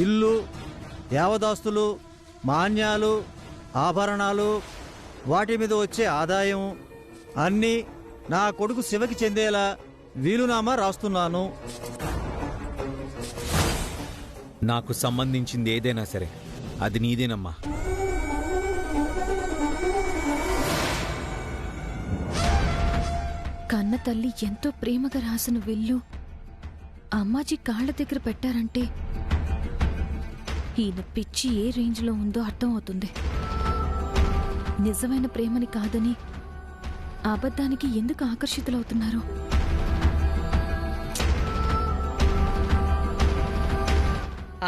ఇల్లు, యావదాస్తులు, మాన్యాలు, ఆభరణాలు, వాటి మీద వచ్చే ఆదాయం అన్నీ నా కొడుకు శివకి చెందేలా వీలునామా రాస్తున్నాను. నాకు సంబంధించింది ఏదైనా సరే అది నీదేనమ్మా. కన్న తల్లి ఎంతో ప్రేమగా రాసిన విల్లు అమ్మాజీ కాళ్ల దగ్గర పెట్టారంటే ఈయన పిచ్చి ఏ రేంజ్లో ఉందో అర్థం అవుతుంది. నిజమైన ప్రేమని కాదని అబద్ధానికి ఎందుకు ఆకర్షితులవుతున్నారు?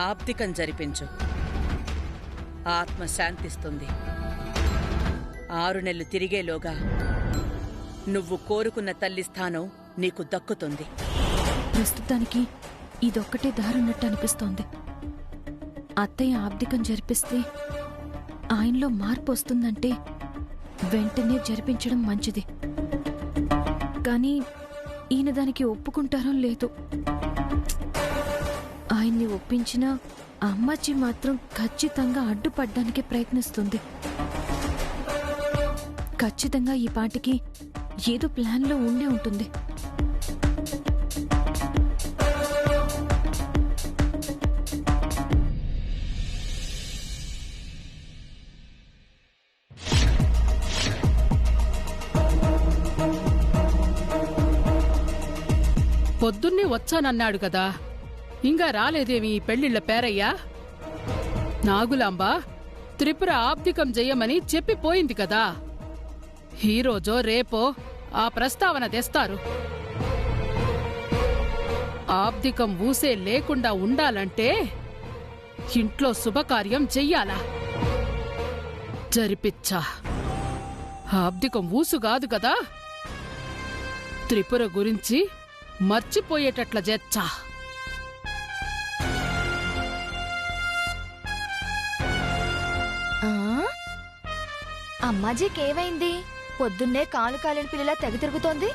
ఆబ్దికం జరిపించు, ఆత్మ శాంతిస్తుంది. 6 నెలలు తిరిగేలోగా నువ్వు కోరుకున్న తల్లి స్థానం నీకు దక్కుతుంది. ప్రస్తుతానికి ఇదొక్కటే దారున్నట్టు అనిపిస్తోంది. అత్తయ్య ఆబ్దికం జరిపిస్తే ఆయనలో మార్పు వస్తుందంటే వెంటనే జరిపించడం మంచిది. కానీ ఈయన దానికి ఒప్పుకుంటారో లేదో. ఆయన్ని ఒప్పించినా అమ్మాజీ మాత్రం ఖచ్చితంగా అడ్డుపడ్డానికి ప్రయత్నిస్తుంది. ఖచ్చితంగా ఈ పాటికి ఏదో ప్లాన్లో ఉండే ఉంటుంది. పొద్దున్నే వచ్చానన్నాడు కదా, ఇంకా రాలేదేమి ఈ పెళ్లిళ్ల పేరయ్యా? నాగులాంబ త్రిపుర ఆబ్దికం చెయ్యమని చెప్పిపోయింది కదా. ఈరోజో రేపో ఆ ప్రస్తావన తెస్తారు. ఆబ్దికం ఊసే లేకుండా ఉండాలంటే ఇంట్లో శుభకార్యం చెయ్యాలా? జరిపిచ్చా. ఆబ్దికం ఊసు కాదు కదా, త్రిపుర గురించి మర్చిపోయేటట్ల చేచ్చా. అమ్మాజీకేమైంది? పొద్దున్నే కాలు కాలిన పిల్లలా తెగ తిరుగుతోంది.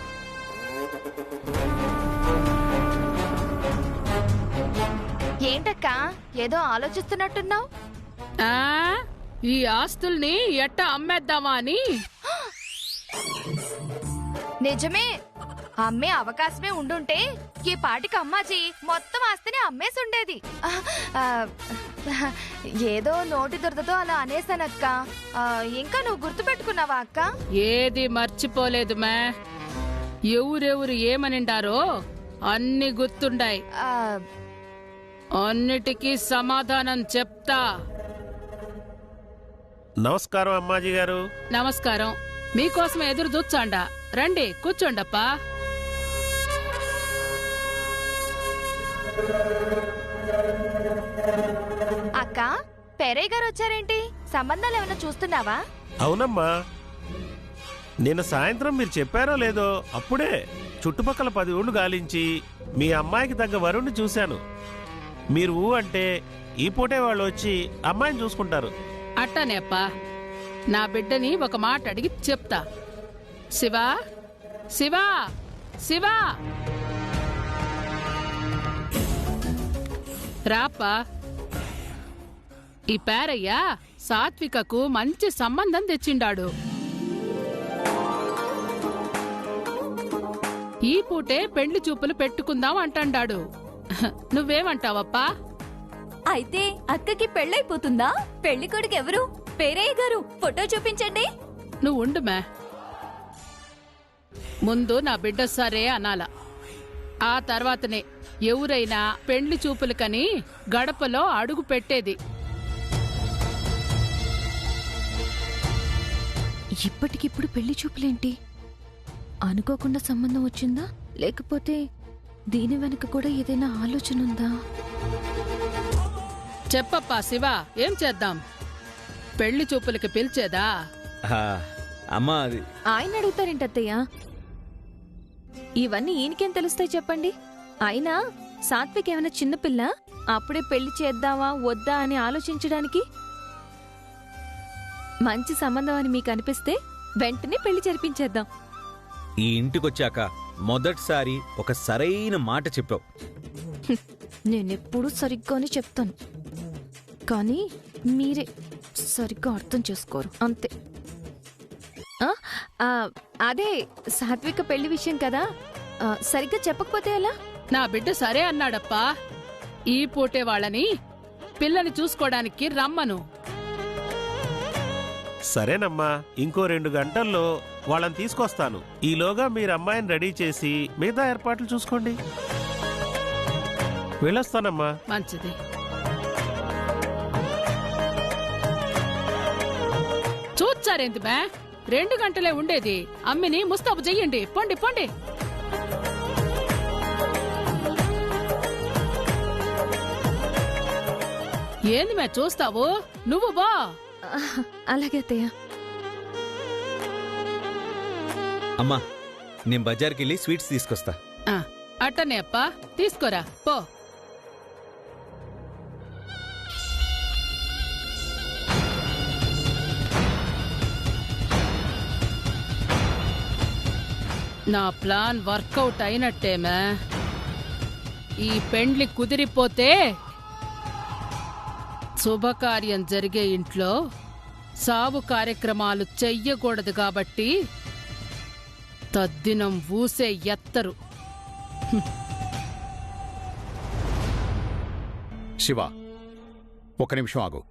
ఏంటక్కా ఏదో ఆలోచిస్తున్నట్టున్నావు? ఈ ఆస్తుల్ని ఎట్టా అమ్మేద్దామా అని. నిజమే, అమ్మే అవకాశమే ఉండుంటే ఈ పాటికి అమ్మాజీ మొత్తం ఆస్తిని అమ్మేసుండేది. ఏదో నోటి దురదతో అలా అనేసానక్క. ఇంకా నువ్వు గుర్తుపెట్టుకున్నావా అక్క? ఏది మర్చిపోలేదు మే. ఎవరెవరు ఏమనిండారో అన్ని గుర్తుండాయి. అన్నిటికీ సమాధానం చెప్తా. నమస్కారం అమ్మాజీ గారు. నమస్కారం. మీకోసం ఎదురు చూచాండా. రండి కూర్చోండప్పా. అక్క, పెరయ్య గారు వచ్చారేంటి? సంబంధాలు ఏమైనా చూస్తున్నావా? అవునమ్మా, నిన్న సాయంత్రం మీరు చెప్పారో లేదో అప్పుడే చుట్టుపక్కల 10 ఊళ్ళు గాలించి మీ అమ్మాయికి తగ్గ వరుణ్ణి చూశాను. మీరు అంటే ఈ పూటే వాళ్ళు వచ్చి అమ్మాయిని చూసుకుంటారు. అట్టనే అప్పా. నా బిడ్డని ఒక మాట అడిగి చెప్తా. శివా, శివా, శివా రాప్పా. ఈ పేరయ్య సాత్వికకు మంచి సంబంధం తెచ్చిండాడు. ఈ పూటే పెళ్లి చూపులు పెట్టుకుందాం అంటాడు. నువ్వేమంటావప్పా? అయితే అక్కకి పెళ్ళైపోతుందా? పెళ్లి కొడుకు ఎవరు? పేరయ్య గారు, ఫోటో చూపించండి. నువ్వు ఉండుమే. ముందు నా బిడ్డ సరే అనాల. ఆ తర్వాతనే ఎవరైనా పెళ్లి చూపులకని గడపలో అడుగు పెట్టేది. ఇప్పటికిప్పుడు పెళ్లి చూపులేంటి? అనుకోకుండా సంబంధం వచ్చిందా, లేకపోతే దీని వెనుక కూడా ఏదైనా ఆలోచన ఉందా? చెప్పప్పా శివ, ఏం చేద్దాం? పెళ్లి చూపులకి పిలిచేదా? అమ్మా అది ఆయన అడుగుతారేంటత్తయ్య? ఇవన్నీ ఈయనకేం తెలుస్తాయి చెప్పండి. అయినా సాత్విక్ ఏమైనా చిన్నపిల్ల? అప్పుడే పెళ్లి చేద్దామా వద్దా అని ఆలోచించడానికి. మంచి సంబంధం అని మీకు అనిపిస్తే వెంటనే పెళ్లి జరిపించేద్దాం. ఈ ఇంటికొచ్చాక మొదటిసారి ఒక సరైన మాట చెప్పావు. నేనెప్పుడు సరిగ్గానే చెప్తాను. కానీ మీరే సరిగ్గా అర్థం చేసుకోరు అంతే. అదే సాత్విక పెళ్లి విషయం కదా, సరిగ్గా చెప్పకపోతే ఎలా? నా బిడ్డ సరే అన్నాడప్పా. ఈ పూటే వాళ్ళని పిల్లని చూసుకోవడానికి రమ్మను. సరేనమ్మా, ఇంకో 2 గంటల్లో వాళ్ళని తీసుకొస్తాను. ఈలోగా మీరు అమ్మాయిని రెడీ చేసి మిగతా ఏర్పాట్లు చూసుకోండి. వెళ్ళొస్తానమ్మా. మంచిది. చూచారేంది బా, 2 గంటలే ఉండేది. అమ్మిని ముస్తాబు చెయ్యండి. పొండి పొండి. ఏంది మే చూస్తావు? నువ్వు బా. అలాగే అత్తయ్య. అమ్మా, నేను బజార్కి వెళ్ళి స్వీట్స్ తీసుకొస్తా. అట్టనే అప్పా, తీసుకోరా పో. నా ప్లాన్ వర్కౌట్ అయినట్టేమే. ఈ పెండ్లి కుదిరిపోతే శుభకార్యం జరిగే ఇంట్లో సావు కార్యక్రమాలు చెయ్యకూడదు కాబట్టి తద్దినం ఊసే ఎత్తరు. శివ, 1 నిమిషం ఆగు.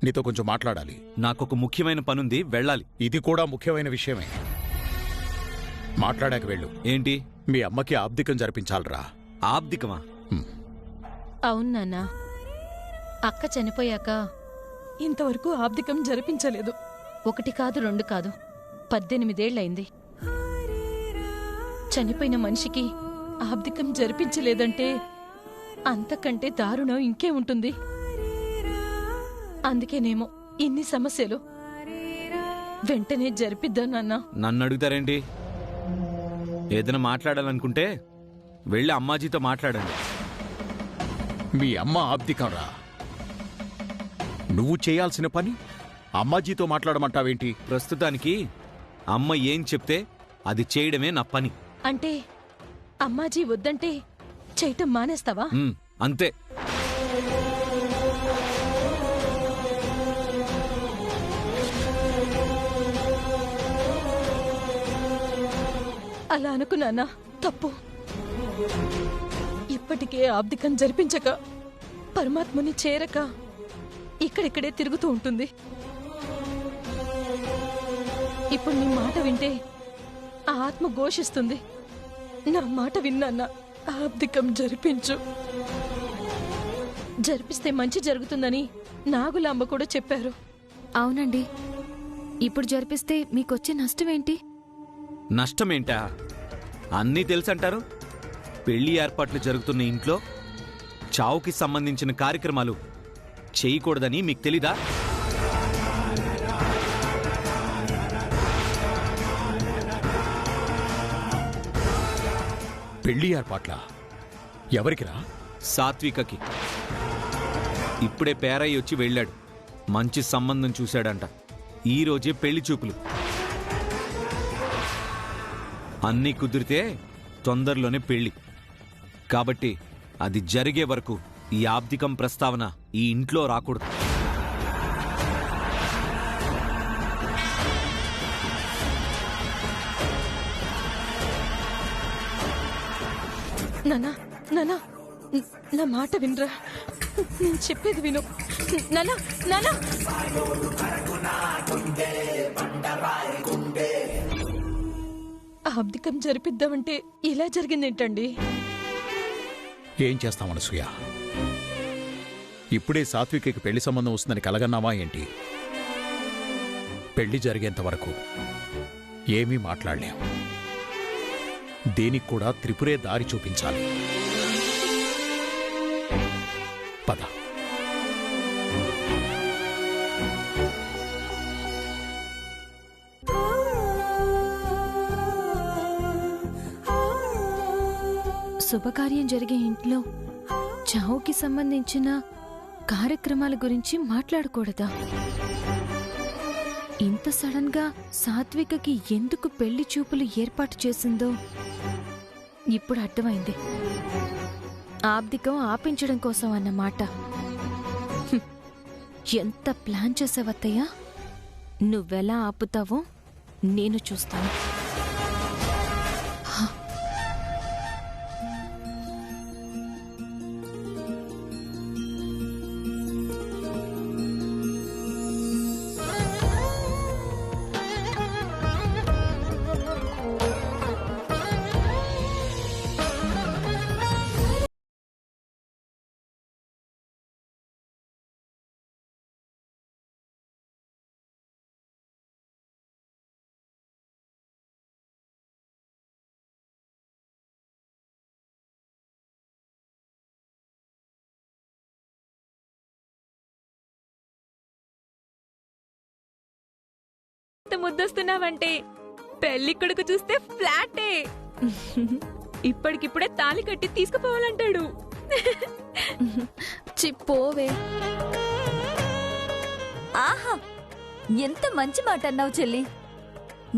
నీతో కొంచెం మాట్లాడాలి. నాకొక ముఖ్యమైన పనుంది, వెళ్ళాలి. ఇది కూడా ముఖ్యమైన విషయమే. మాట్లాడాక వెళ్ళు. ఏంటి? మీ అమ్మకి ఆబ్దికం జరిపించాలరా. ఆబ్దికమా? అవును నాన్నా, అక్క చనిపోయాక ఇంతవరకు ఆబ్దికం జరిపించలేదు. 1 కాదు 2 కాదు, 18 ఏళ్లయింది. చనిపోయిన మనిషికి ఆబ్దికం జరిపించలేదంటే అంతకంటే దారుణం ఇంకే ఉంటుంది. అందుకేనేమో ఇన్ని సమస్యలు. వెంటనే జరిపిద్దాం నాన్నా. నన్ను అడుగుతారేంటి? ఏదైనా మాట్లాడాలనుకుంటే వెళ్ళి అమ్మాజీతో మాట్లాడండి. మీ అమ్మ ఆబ్దికం రా. నువ్వు చేయాల్సిన పని అమ్మాజీతో మాట్లాడమంటావేంటి? ప్రస్తుతానికి అమ్మ ఏం చెప్తే అది చేయడమే నా పని. అంటే అమ్మాజీ వద్దంటే చేయటం మానేస్తావా? అంతే. అలా అనుకున్నానా? తప్పు. ఇప్పటికే ఆబ్దికం జరిపించక పరమాత్మని చేరక ఇక్కడిక్కడే తిరుగుతూ ఉంటుంది. ఇప్పుడు నీ మాట వింటే ఆ ఆత్మ ఘోషిస్తుంది. నా మాట విన్నాన్న, ఆబ్దికం జరిపించు. జరిపిస్తే మంచి జరుగుతుందని నాగులాంబ కూడా చెప్పారు. అవునండి, ఇప్పుడు జరిపిస్తే మీకొచ్చే నష్టమేంటి? నష్టమేంటా? అన్నీ తెలుసంటారు. పెళ్లి ఏర్పాట్లు జరుగుతున్న ఇంట్లో చావుకి సంబంధించిన కార్యక్రమాలు చేయకూడదని మీకు తెలీదా? పెళ్లి ఏర్పాట్ల ఎవరికిరా? సాత్వికకి. ఇప్పుడే పేరయ్య వచ్చి వెళ్ళాడు. మంచి సంబంధం చూశాడంట. ఈ రోజే పెళ్లి చూపులు. అన్నీ కుదిరితే తొందరలోనే పెళ్లి. కాబట్టి అది జరిగే వరకు ఈ ఆబ్దికం ప్రస్తావన ఈ ఇంట్లో రాకూడదు. నానా, నానా, నా మాట వినరా. నేను చెప్పేది విను నానా. నానా, ఆబ్దికం జరిపిద్దామంటే ఇలా జరిగిందేంటండి? ఏం చేస్తాం అనసూయ? ఇప్పుడే సాత్వికకి పెళ్లి సంబంధం వస్తుందని కలగన్నావా ఏంటి? పెళ్లి జరిగేంత వరకు ఏమీ మాట్లాడలేం. దేనికి కూడా త్రిపురే దారి చూపించాలి. పద. శుభకార్యం జరిగే ఇంట్లో చావుకి సంబంధించిన కార్యక్రమాల గురించి మాట్లాడకూడదా? ఇంత సడన్ గా సాత్వికకి ఎందుకు పెళ్లి చూపులు ఏర్పాటు చేసిందో ఇప్పుడు అర్థమైంది. ఆబ్దికం ఆపించడం కోసం అన్నమాట. ఎంత ప్లాన్ చేసావత్తయ్యా? నువ్వెలా ఆపుతావో నేను చూస్తాను. ముద్దొస్తున్నావంటే పెళ్లి కొడుకు చూస్తే ఫ్లాటే. ఇప్పటికిప్పుడే తాళి కట్టి తీసుకుపోవాలంటాడు. చిప్పోవే. ఆహా, ఎంత మంచి మాట అన్నావు చెల్లి.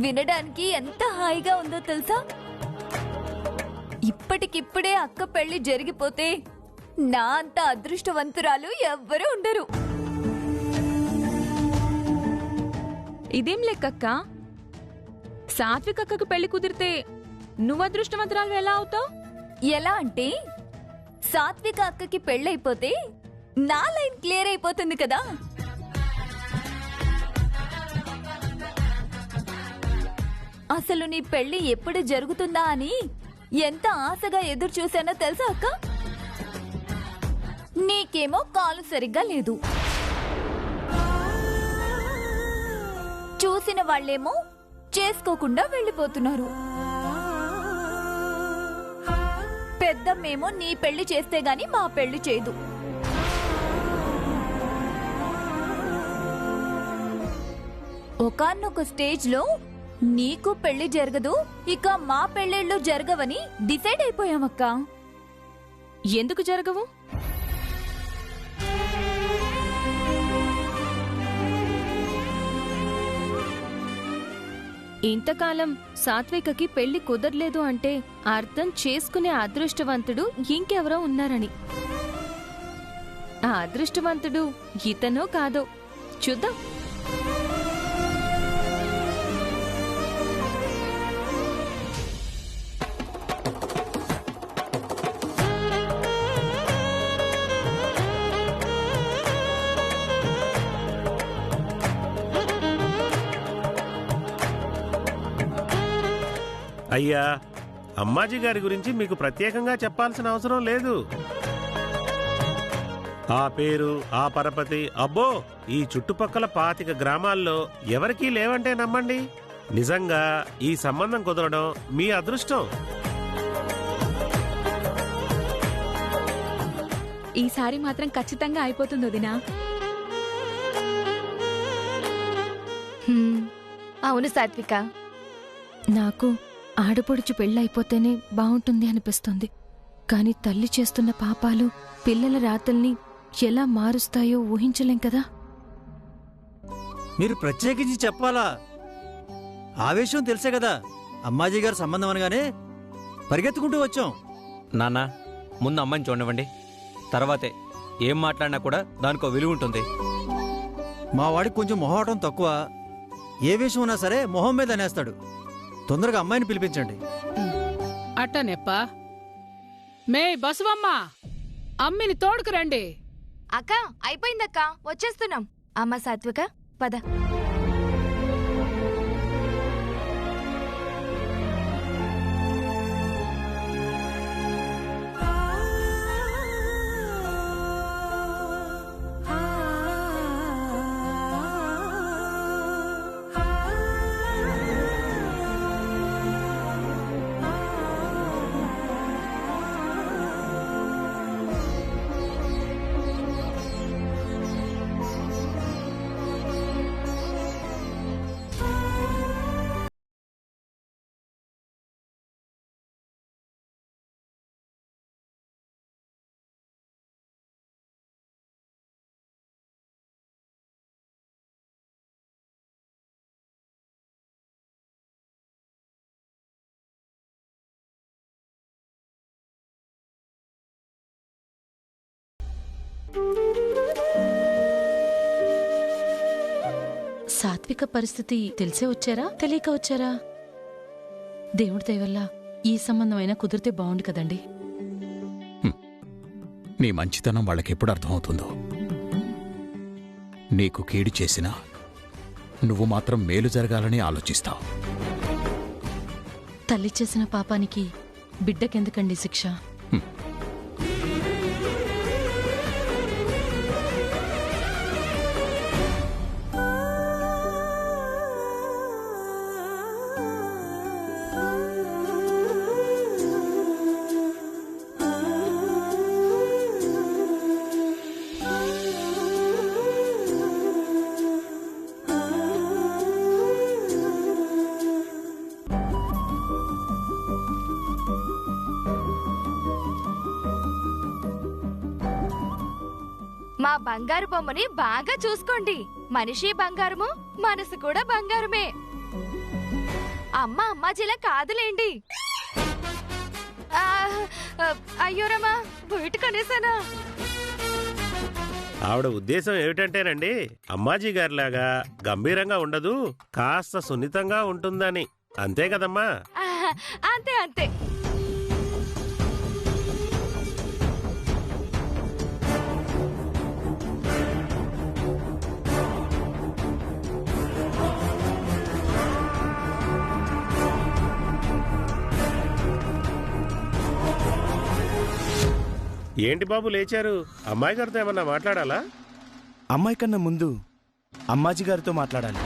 వినడానికి ఎంత హాయిగా ఉందో తెలుసా? ఇప్పటికిప్పుడే అక్క పెళ్లి జరిగిపోతే నా అంత అదృష్టవంతురాలు ఎవ్వరూ ఉండరు. ఇదేం లెక్కక్క, సాత్విక్ అక్కకు పెళ్లి కుదిరితే నువ్వు అదృష్టవంతురాలు ఎలా అవుతావు? ఎలా అంటే సాత్విక అక్కకి పెళ్ళైపోతే నా లైన్ క్లియర్ అయిపోతుంది కదా. అసలు నీ పెళ్లి ఎప్పుడు జరుగుతుందా అని ఎంత ఆశగా ఎదురు చూశానో తెలుసా అక్క? నీకేమో కాలు సరిగ్గా లేదు, చూసిన వాళ్ళేమో చేసుకోకుండా వెళ్ళిపోతున్నారు. పెద్దమ్మేమో నీ పెళ్లి చేస్తే గాని మా పెళ్లి చేయదు. ఒకానొక స్టేజ్ లో నీకు పెళ్లి జరగదు, ఇక మా పెళ్లిళ్ళు జరగవని డిసైడ్ అయిపోయామక్క. ఎందుకు జరగవు? ఇంతకాలం సాత్వికకి పెళ్లి కుదరలేదు అంటే అర్థం చేసుకునే అదృష్టవంతుడు ఇంకెవరో ఉన్నారని. ఆ అదృష్టవంతుడు ఇతనో కాదో చూద్దాం. అయ్యా, అమ్మాజీ గారి గురించి మీకు ప్రత్యేకంగా చెప్పాల్సిన అవసరం లేదు. ఆ పేరు, ఆ పరపతి అబ్బో ఈ చుట్టుపక్కల 25 గ్రామాల్లో ఎవరికీ లేవంటే నమ్మండి. నిజంగా ఈ సంబంధం కుదరడం మీ అదృష్టం. ఈసారి మాత్రం ఖచ్చితంగా అయిపోతుంది వదినా. అవును సాత్విక, నాకు ఆడపడుచు పెళ్ళైపోతేనే బావుంటుంది అనిపిస్తుంది. కాని తల్లి చేస్తున్న పాపాలు పిల్లల రాతల్ని ఎలా మారుస్తాయో ఊహించలేం కదా. మీరు ప్రత్యేకించి చెప్పాలా? ఆవేశం తెలుసే కదా. అమ్మాజీ గారి సంబంధం అనగానే పరిగెత్తుకుంటూ వచ్చాం. నాన్న, ముందు అమ్మాయిని చూడనివ్వండి, తర్వాతే ఏం మాట్లాడినా కూడా దానికో విలువ ఉంటుంది. మా వాడికి కొంచెం మొహమాటం తక్కువ. ఏ విషయం ఉన్నా సరే మొహం మీద అనేస్తాడు. తొందరగా అమ్మాయిని పిలిపించండి. అట్టనెప్ప. మే బసవమ్మ, అమ్మిని తోడుకు రండి. అక్క అయిపోయిందక్క, వచ్చేస్తున్నాం. అమ్మ సాత్విక పద. సాత్విక పరిస్థితి తెలిసే వచ్చారా తెలియక వచ్చారా? దేవుడి దయ వల్ల ఈ సంబంధమైనా కుదిరితే బాగుండు కదండి. నీ మంచితనం వాళ్ళకెప్పుడు అర్థమవుతుందో. నీకు కీడు చేసినా నువ్వు మాత్రం మేలు జరగాలని ఆలోచిస్తావు. తల్లి చేసిన పాపానికి బిడ్డకెందుకండి శిక్ష? మా బంగారు బొమ్మని బాగా చూసుకోండి. మనిషి బంగారము, మనసు కూడా బంగారమే. అమ్మాజీలా కాదులేండి. అయ్యోరమ్మా, బయట కనేసానా? ఆవిడ ఉద్దేశం ఏమిటంటేనండి, అమ్మాజీ గారిలాగా గంభీరంగా ఉండదు, కాస్త సున్నితంగా ఉంటుందని. అంతే కదమ్మా? అంతే అంతే. ఏంటి బాబు లేచారు? అమ్మాయి గారితో ఏమన్నా మాట్లాడాలా? అమ్మాయి కన్నా ముందు అమ్మాజీ గారితో మాట్లాడాలి.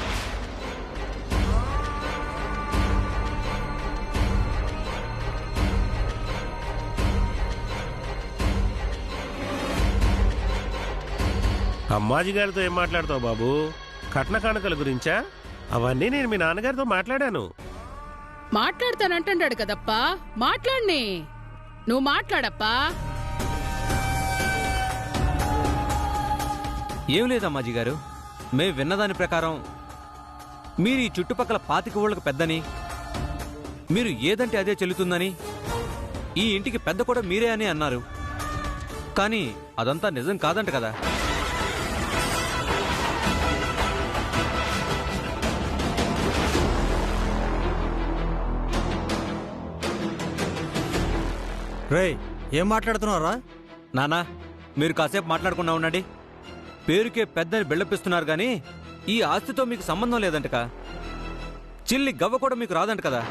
అమ్మాజీ గారితో ఏం మాట్లాడతావు బాబు? కట్న కానుకల గురించా? అవన్నీ నేను మీ నాన్నగారితో మాట్లాడాను. మాట్లాడతానంటాడు కదప్పా, మాట్లాడిని. నువ్వు మాట్లాడప్పా. ఏం లేదమ్మాజీ గారు, మేము విన్నదాని ప్రకారం మీరు ఈ చుట్టుపక్కల 25 ఊళ్ళకు పెద్దని, మీరు ఏదంటే అదే చెల్లుతుందని, ఈ ఇంటికి పెద్ద కూడా మీరే అని అన్నారు. కానీ అదంతా నిజం కాదంట కదా? రేయ్, ఏం మాట్లాడుతున్నారా? నానా, మీరు కాసేపు మాట్లాడకుండా ఉండండి. పేరుకే పెద్దని బిళ్ళపిస్తున్నారు గాని ఈ ఆస్తితో మీకు సంబంధం లేదంటక. చిల్లి గవ్వ కూడా మీకు రాదంట కదా?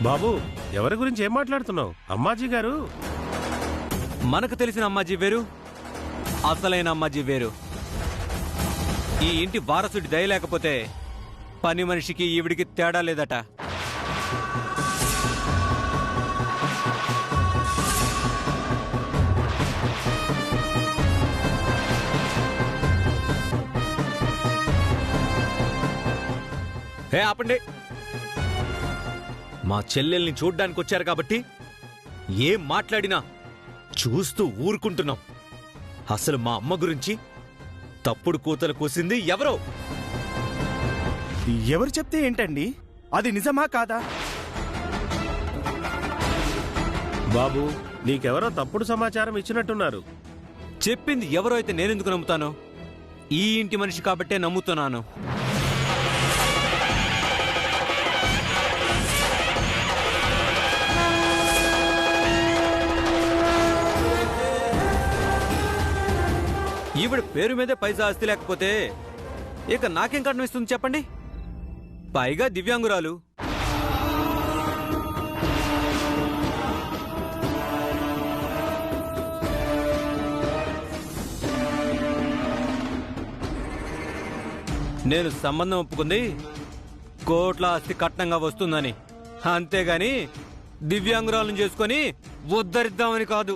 బాబు, ఎవరి గురించి ఏం మాట్లాడుతున్నావు? అమ్మాజీ గారు. మనకు తెలిసిన అమ్మాజీ వేరు, అసలైన అమ్మాజీ వేరు. ఈ ఇంటి వారసుడి దయ లేకపోతే పని మనిషికి ఈవిడికి తేడా లేదట. హే ఆపండి. మా చెల్లెల్ని చూడ్డానికి వచ్చారు కాబట్టి ఏం మాట్లాడినా చూస్తూ ఊరుకుంటున్నాం. అసలు మా అమ్మ గురించి తప్పుడు కూతలు కూసింది ఎవరో. ఎవరు చెప్తే ఏంటండి? అది నిజమా కాదా? బాబు, నీకెవరో తప్పుడు సమాచారం ఇచ్చినట్టున్నారు. చెప్పింది ఎవరో అయితే నేనెందుకు నమ్ముతాను? ఈ ఇంటి మనిషి కాబట్టే నమ్ముతున్నాను. ఈవిడ పేరు మీదే పైసా ఆస్తి లేకపోతే ఇక నాకేం కట్నం ఇస్తుంది చెప్పండి? పైగా దివ్యాంగురాలు. నేను సంబంధం ఒప్పుకుంది కోట్ల ఆస్తి కట్నంగా వస్తుందని, అంతేగాని దివ్యాంగురాలను చేసుకొని ఉద్ధరిద్దామని కాదు.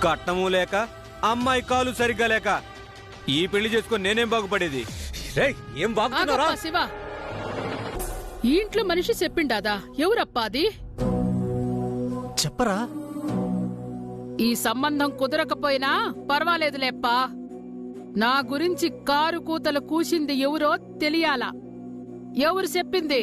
కట్నము లేక, అమ్మాయి కాలు సరిగ్గా లేక ఈ పెళ్లి చేసుకొని నేనేం బాగుపడేది? ఏం బాగుతున్నారా? ఆగప్పా శివ, ఈ ఇంట్లో మనిషి చెప్పిండాదా? ఎవరప్పా అది? చెప్పరా? ఈ సంబంధం కుదరకపోయినా పర్వాలేదులేప్పా. నా గురించి కారు కూతలు కూసింది ఎవరో తెలియాలా? ఎవరు చెప్పింది?